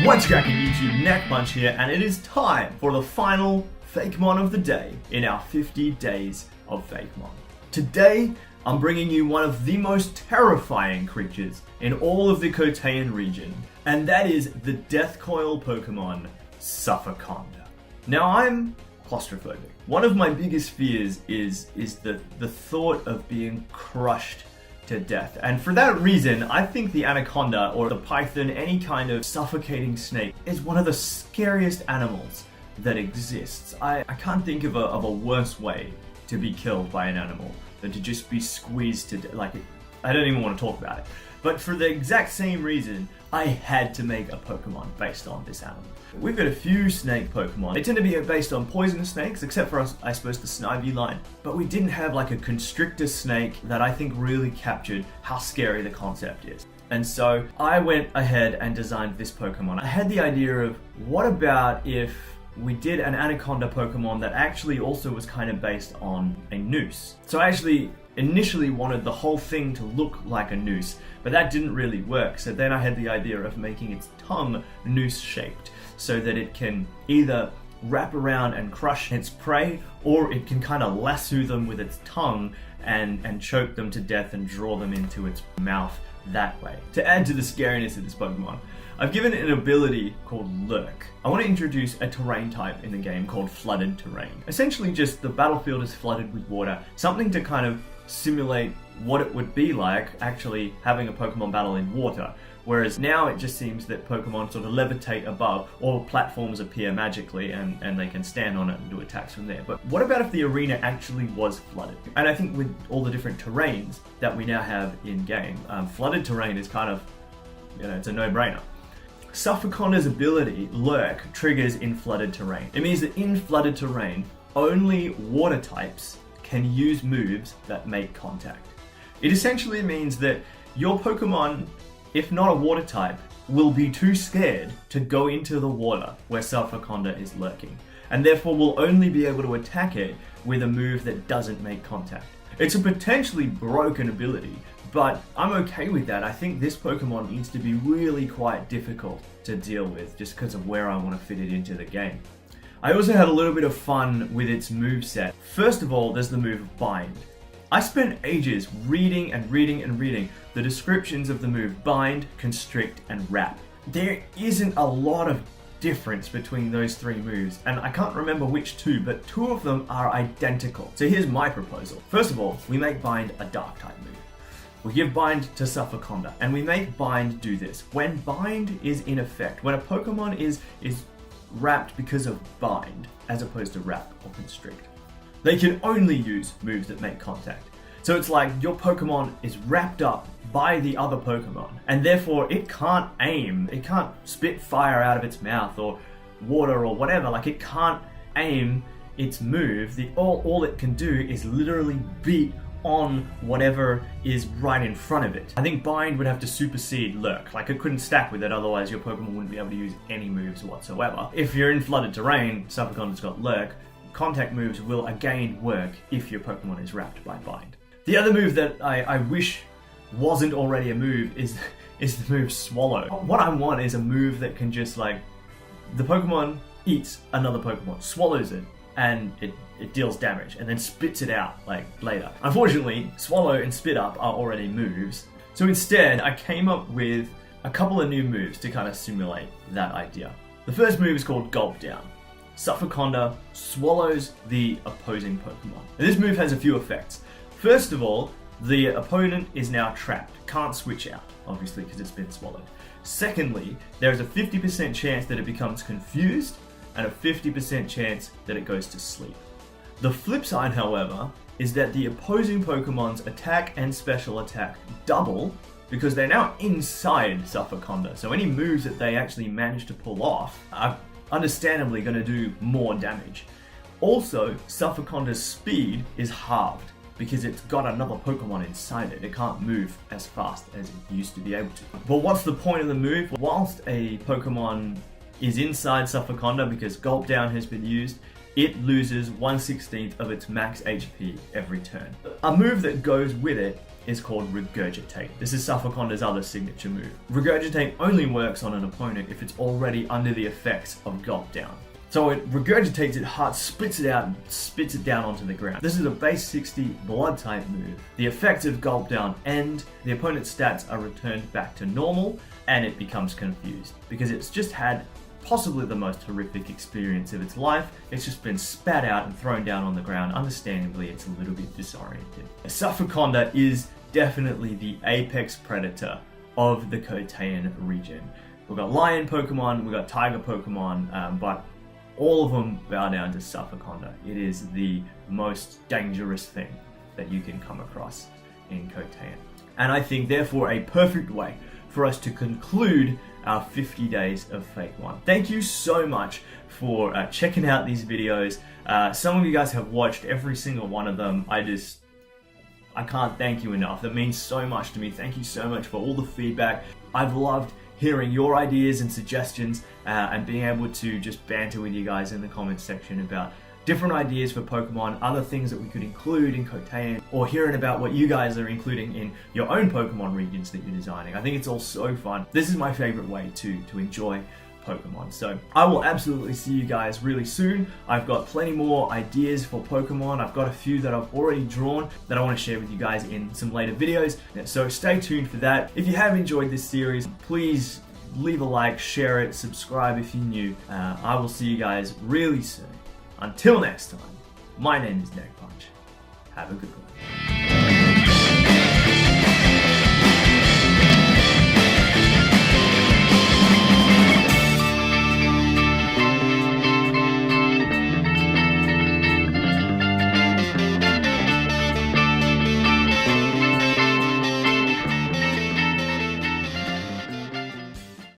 What's cracking YouTube, Neck Punch here, and it is time for the final Fakémon of the day in our 50 days of Fakémon. Today, I'm bringing you one of the most terrifying creatures in all of the Coteinn region, and that is the Death Coil Pokemon, Fakémon. Now, I'm claustrophobic. One of my biggest fears is the thought of being crushed to death. And for that reason, I think the anaconda or the python, any kind of suffocating snake, is one of the scariest animals that exists. I can't think of a worse way to be killed by an animal than to just be squeezed to death. I don't even want to talk about it. But for the exact same reason, I had to make a Pokemon based on this animal. We've got a few snake Pokemon. They tend to be based on poisonous snakes, except for, I suppose, the Snivy line. But we didn't have like a constrictor snake that I think really captured how scary the concept is. And so I went ahead and designed this Pokemon. I had the idea of, what about if we did an anaconda Pokemon that actually also was kind of based on a noose? So I actually initially wanted the whole thing to look like a noose, but that didn't really work. So then I had the idea of making its tongue noose shaped so that it can either wrap around and crush its prey, or it can kind of lasso them with its tongue and choke them to death and draw them into its mouth that way. To add to the scariness of this Pokemon, I've given it an ability called Lurk. I want to introduce a terrain type in the game called Flooded Terrain. Essentially just the battlefield is flooded with water, something to kind of simulate what it would be like actually having a Pokemon battle in water. Whereas now it just seems that Pokemon sort of levitate above, or platforms appear magically and they can stand on it and do attacks from there. But what about if the arena actually was flooded? And I think with all the different terrains that we now have in game, flooded terrain is kind of, it's a no-brainer. Fakémon's ability, Lurk, triggers in flooded terrain. It means that in flooded terrain, only water types can use moves that make contact. It essentially means that your Pokemon, if not a water type, will be too scared to go into the water where Fakémon is lurking, and therefore will only be able to attack it with a move that doesn't make contact. It's a potentially broken ability, but I'm okay with that. I think this Pokemon needs to be really quite difficult to deal with just because of where I want to fit it into the game. I also had a little bit of fun with its moveset. First of all, there's the move Bind. I spent ages reading the descriptions of the move Bind, Constrict, and Wrap. There isn't a lot of difference between those three moves, and I can't remember which two, but two of them are identical. So here's my proposal. First of all, we make Bind a Dark type move. We give Bind to Fakémon, and we make Bind do this. When Bind is in effect, when a Pokemon is wrapped because of Bind, as opposed to Wrap or Constrict, they can only use moves that make contact. So it's like your Pokemon is wrapped up by the other Pokemon, and therefore it can't aim, it can't spit fire out of its mouth or water or whatever. Like, it can't aim its move. All it can do is literally beat on whatever is right in front of it. I think Bind would have to supersede Lurk. Like, it couldn't stack with it, otherwise your Pokemon wouldn't be able to use any moves whatsoever. If you're in flooded terrain, Fakémon's got Lurk, contact moves will again work if your Pokemon is wrapped by Bind. The other move that I wish wasn't already a move is the move Swallow. What I want is a move that can just, like, the Pokemon eats another Pokemon, swallows it, and it deals damage, and then spits it out, like, later. Unfortunately, Swallow and Spit Up are already moves, so instead I came up with a couple of new moves to kind of simulate that idea. The first move is called Gulp Down. Fakémon swallows the opposing Pokemon. And this move has a few effects. First of all, the opponent is now trapped, can't switch out, obviously because it's been swallowed. Secondly, there is a 50% chance that it becomes confused, and a 50% chance that it goes to sleep. The flip side, however, is that the opposing Pokemon's attack and special attack double because they're now inside Fakémon. So any moves that they actually manage to pull off are understandably going to do more damage. Also, Fakémon's speed is halved because it's got another Pokemon inside it. It can't move as fast as it used to be able to. But what's the point of the move? Whilst a Pokemon is inside Fakémon because Gulp Down has been used, it loses 1/16 of its max HP every turn. A move that goes with it is called Regurgitate. This is Suffoconda's other signature move. Regurgitate only works on an opponent if it's already under the effects of Gulp Down. So it regurgitates its heart, spits it out, and spits it down onto the ground. This is a base 60 blood type move. The effects of Gulp Down end, the opponent's stats are returned back to normal, and it becomes confused because it's just had possibly the most horrific experience of its life. It's just been spat out and thrown down on the ground. Understandably, it's a little bit disoriented. Suffoconda is definitely the apex predator of the Coteinn region. We've got lion Pokemon, we've got tiger Pokemon, but all of them bow down to Suffoconda. It is the most dangerous thing that you can come across in Coteinn. And I think, therefore, a perfect way for us to conclude our 50 days of Fakémon. Thank you so much for checking out these videos. Some of you guys have watched every single one of them. I can't thank you enough. That means so much to me. Thank you so much for all the feedback. I've loved hearing your ideas and suggestions and being able to just banter with you guys in the comments section about different ideas for Pokemon, other things that we could include in Coteinn, or hearing about what you guys are including in your own Pokemon regions that you're designing. I think it's all so fun. This is my favorite way to enjoy Pokemon. So I will absolutely see you guys really soon. I've got plenty more ideas for Pokemon. I've got a few that I've already drawn that I want to share with you guys in some later videos. So stay tuned for that. If you have enjoyed this series, please leave a like, share it, subscribe if you're new. I will see you guys really soon. Until next time, my name is Neck Punch. Have a good one.